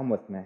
come with me.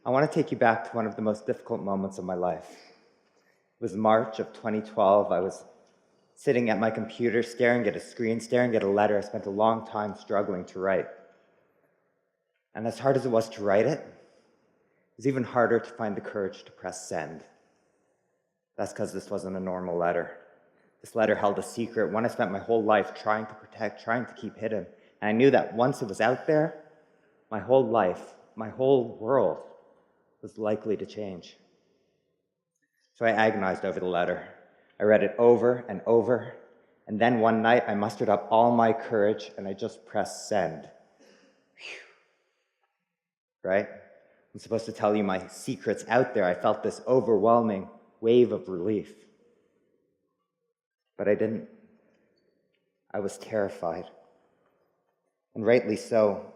I want to take you back to one of the most difficult moments of my life. It was March of 2012. I was sitting at my computer, staring at a screen, staring at a letter I spent a long time struggling to write. And as hard as it was to write it, it was even harder to find the courage to press send. That's because this wasn't a normal letter. This letter held a secret, one I spent my whole life trying to protect, trying to keep hidden. And I knew that once it was out there, my whole life, my whole world was likely to change. So I agonized over the letter. I read it over and over, and then one night I mustered up all my courage and I just pressed send. Whew. Right? I'm supposed to tell you my secrets out there. I felt this overwhelming wave of relief. But I didn't. I was terrified. And rightly so.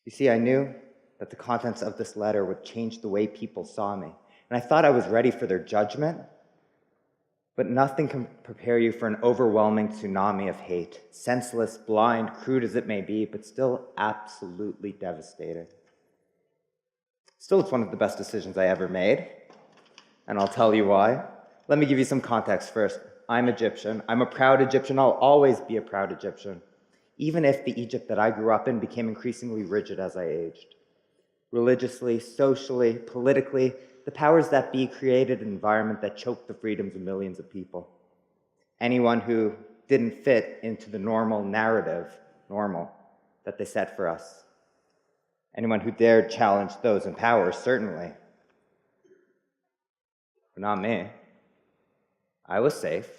You see, I knew that the contents of this letter would change the way people saw me. And I thought I was ready for their judgment, but nothing can prepare you for an overwhelming tsunami of hate, senseless, blind, crude as it may be, but still absolutely devastating. Still, it's one of the best decisions I ever made, and I'll tell you why. Let me give you some context first. I'm Egyptian. I'm a proud Egyptian. I'll always be a proud Egyptian, even if the Egypt that I grew up in became increasingly rigid as I aged. Religiously, socially, politically, the powers that be created an environment that choked the freedoms of millions of people. Anyone who didn't fit into the normal narrative, that they set for us. Anyone who dared challenge those in power, certainly. But not me. I was safe.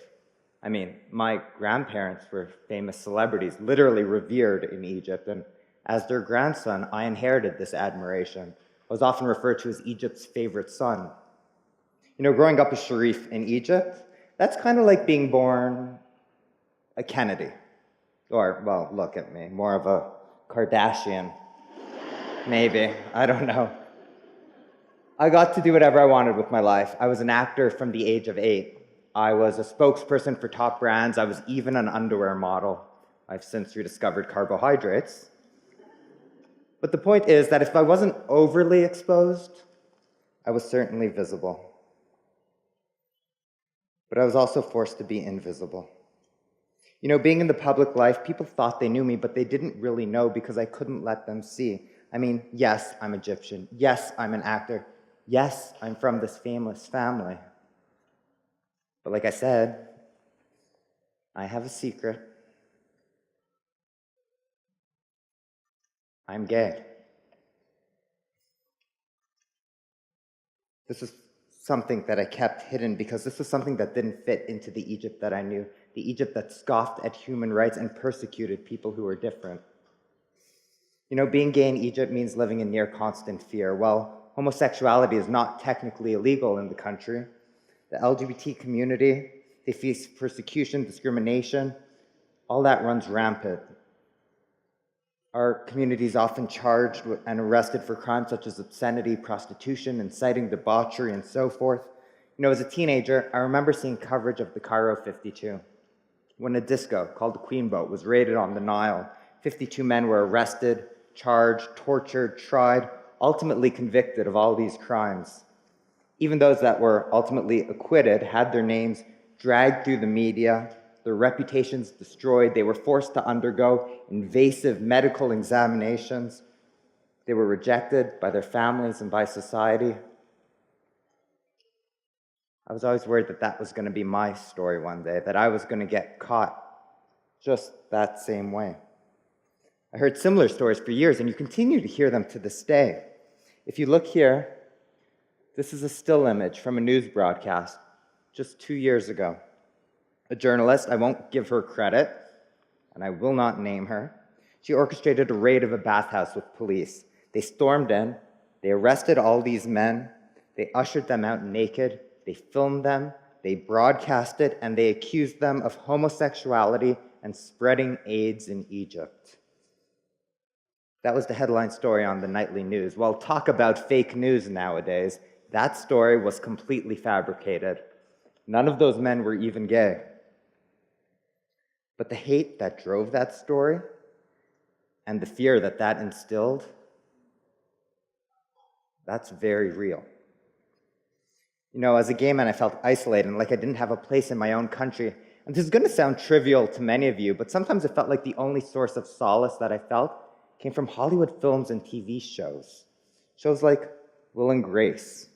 I mean, my grandparents were famous celebrities, literally revered in Egypt, and as their grandson, I inherited this admiration. I was often referred to as Egypt's favorite son. You know, growing up a Sharif in Egypt, that's kind of like being born a Kennedy. Or, well, look at me, more of a Kardashian. Maybe, I don't know. I got to do whatever I wanted with my life. I was an actor from the age of 8. I was a spokesperson for top brands. I was even an underwear model. I've since rediscovered carbohydrates. But the point is that if I wasn't overly exposed, I was certainly visible. But I was also forced to be invisible. You know, being in the public life, people thought they knew me, but they didn't really know because I couldn't let them see. I mean, yes, I'm Egyptian. Yes, I'm an actor. Yes, I'm from this famous family. But like I said, I have a secret. I'm gay. This is something that I kept hidden because this was something that didn't fit into the Egypt that I knew, the Egypt that scoffed at human rights and persecuted people who were different. You know, being gay in Egypt means living in near constant fear. While homosexuality is not technically illegal in the country, the LGBT community, they face persecution, discrimination, all that runs rampant. Our community is often charged and arrested for crimes such as obscenity, prostitution, inciting debauchery, and so forth. You know, as a teenager, I remember seeing coverage of the Cairo 52, when a disco called the Queen Boat was raided on the Nile. 52 men were arrested, charged, tortured, tried, ultimately convicted of all these crimes. Even those that were ultimately acquitted had their names dragged through the media, their reputations destroyed. They were forced to undergo invasive medical examinations. They were rejected by their families and by society. I was always worried that that was going to be my story one day, that I was going to get caught just that same way. I heard similar stories for years, and you continue to hear them to this day. If you look here, this is a still image from a news broadcast just 2 years ago. A journalist, I won't give her credit, and I will not name her, she orchestrated a raid of a bathhouse with police. They stormed in, they arrested all these men, they ushered them out naked, they filmed them, they broadcast it, and they accused them of homosexuality and spreading AIDS in Egypt. That was the headline story on the nightly news. Well, talk about fake news nowadays. That story was completely fabricated. None of those men were even gay. But the hate that drove that story, And the fear that that instilled, that's very real. You know, as a gay man, I felt isolated and like I didn't have a place in my own country. And this is going to sound trivial to many of you, but sometimes it felt like the only source of solace that I felt came from Hollywood films and TV shows. Shows like Will and Grace.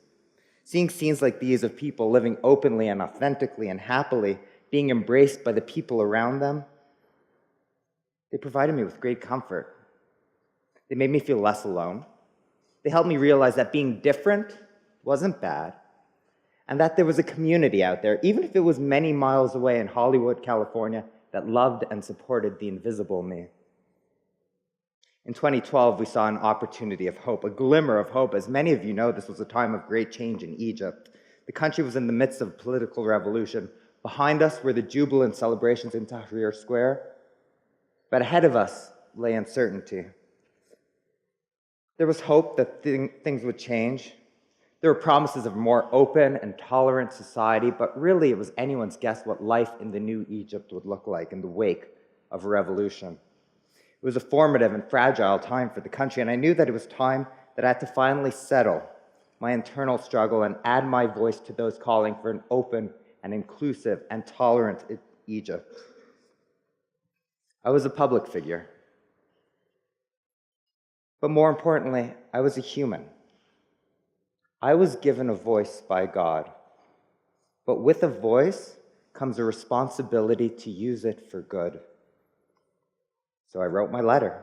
Seeing scenes like these of people living openly and authentically and happily, being embraced by the people around them, they provided me with great comfort. They made me feel less alone. They helped me realize that being different wasn't bad, and that there was a community out there, even if it was many miles away in Hollywood, California, that loved and supported the invisible me. In 2012, we saw an opportunity of hope, a glimmer of hope. As many of you know, this was a time of great change in Egypt. The country was in the midst of a political revolution. Behind us were the jubilant celebrations in Tahrir Square, but ahead of us lay uncertainty. There was hope that things would change. There were promises of a more open and tolerant society, but really it was anyone's guess what life in the new Egypt would look like in the wake of a revolution. It was a formative and fragile time for the country, and I knew that it was time that I had to finally settle my internal struggle and add my voice to those calling for an open and inclusive and tolerant Egypt. I was a public figure. But more importantly, I was a human. I was given a voice by God. But with a voice comes a responsibility to use it for good. So I wrote my letter.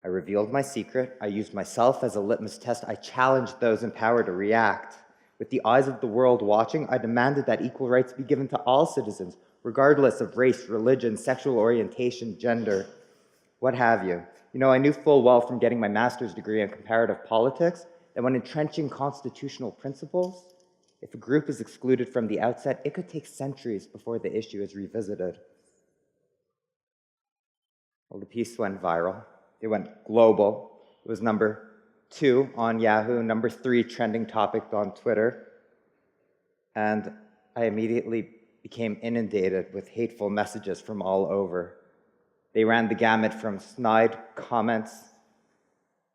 I revealed my secret. I used myself as a litmus test. I challenged those in power to react. With the eyes of the world watching, I demanded that equal rights be given to all citizens, regardless of race, religion, sexual orientation, gender, what have you. You know, I knew full well from getting my master's degree in comparative politics that when entrenching constitutional principles, if a group is excluded from the outset, it could take centuries before the issue is revisited. Well, the piece went viral. It went global. It was number 2 on Yahoo, number 3 trending topic on Twitter. And I immediately became inundated with hateful messages from all over. They ran the gamut from snide comments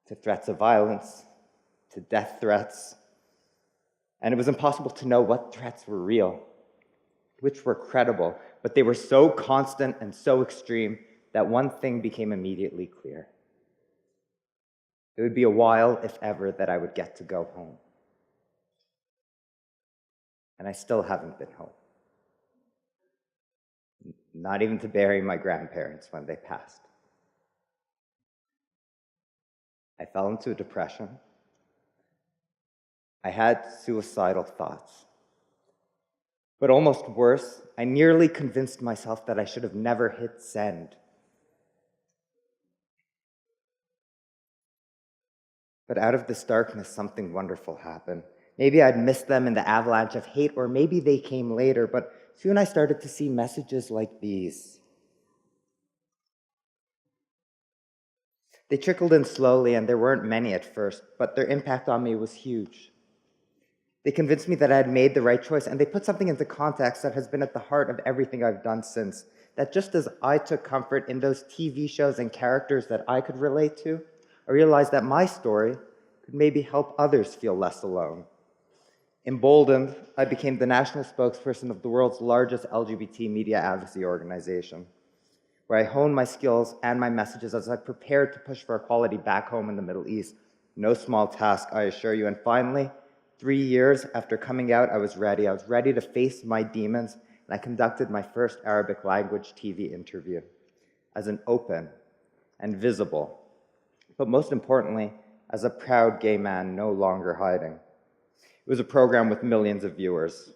to threats of violence to death threats. And it was impossible to know what threats were real, which were credible, but they were so constant and so extreme that one thing became immediately clear. It would be a while, if ever, that I would get to go home. And I still haven't been home. Not even to bury my grandparents when they passed. I fell into a depression. I had suicidal thoughts. But almost worse, I nearly convinced myself that I should have never hit send. But out of this darkness, something wonderful happened. Maybe I'd missed them in the avalanche of hate, or maybe they came later, but soon I started to see messages like these. They trickled in slowly, and there weren't many at first, but their impact on me was huge. They convinced me that I had made the right choice, and they put something into context that has been at the heart of everything I've done since. That just as I took comfort in those TV shows and characters that I could relate to, I realized that my story could maybe help others feel less alone. Emboldened, I became the national spokesperson of the world's largest LGBT media advocacy organization, where I honed my skills and my messages as I prepared to push for equality back home in the Middle East. No small task, I assure you. And finally, 3 years after coming out, I was ready. I was ready to face my demons, and I conducted my first Arabic language TV interview as an open and visible, but most importantly, as a proud gay man no longer hiding. It was a program with millions of viewers.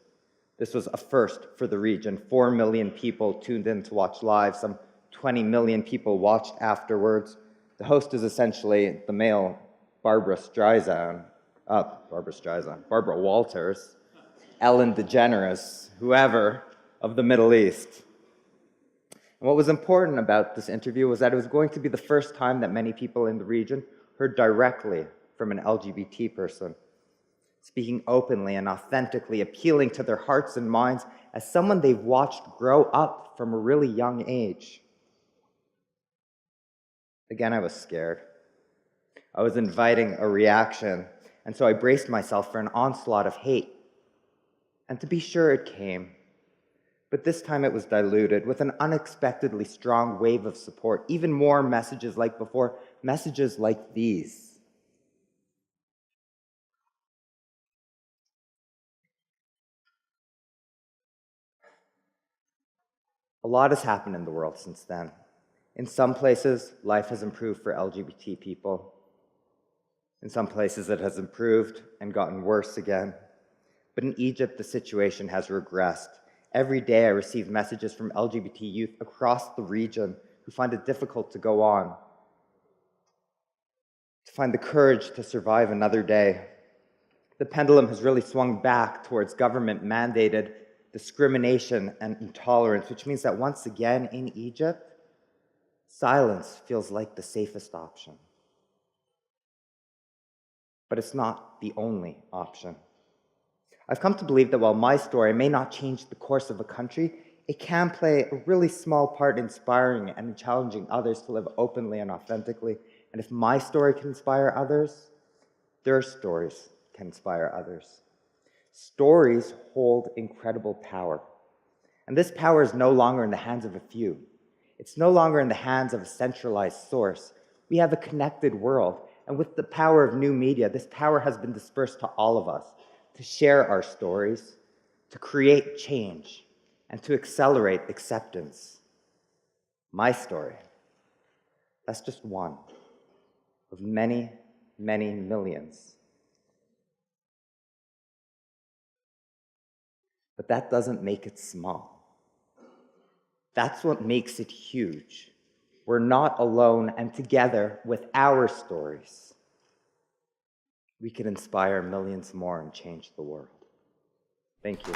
This was a first for the region. 4 million people tuned in to watch live. Some 20 million people watched afterwards. The host is essentially the male Barbara Walters, Ellen DeGeneres, whoever of the Middle East. And what was important about this interview was that it was going to be the first time that many people in the region heard directly from an LGBT person, speaking openly and authentically, appealing to their hearts and minds as someone they've watched grow up from a really young age. Again, I was scared. I was inviting a reaction, and so I braced myself for an onslaught of hate. And to be sure, it came. But this time it was diluted with an unexpectedly strong wave of support, even more messages like before, messages like these. A lot has happened in the world since then. In some places, life has improved for LGBT people. In some places, it has improved and gotten worse again. But in Egypt, the situation has regressed. Every day, I receive messages from LGBT youth across the region who find it difficult to go on, to find the courage to survive another day. The pendulum has really swung back towards government-mandated discrimination and intolerance, which means that once again in Egypt, silence feels like the safest option. But it's not the only option. I've come to believe that while my story may not change the course of a country, it can play a really small part in inspiring and challenging others to live openly and authentically. And if my story can inspire others, their stories can inspire others. Stories hold incredible power. And this power is no longer in the hands of a few. It's no longer in the hands of a centralized source. We have a connected world. And with the power of new media, this power has been dispersed to all of us, to share our stories, to create change, and to accelerate acceptance. My story, that's just one of many, many millions. But that doesn't make it small. That's what makes it huge. We're not alone, and together with our stories, we can inspire millions more and change the world. Thank you.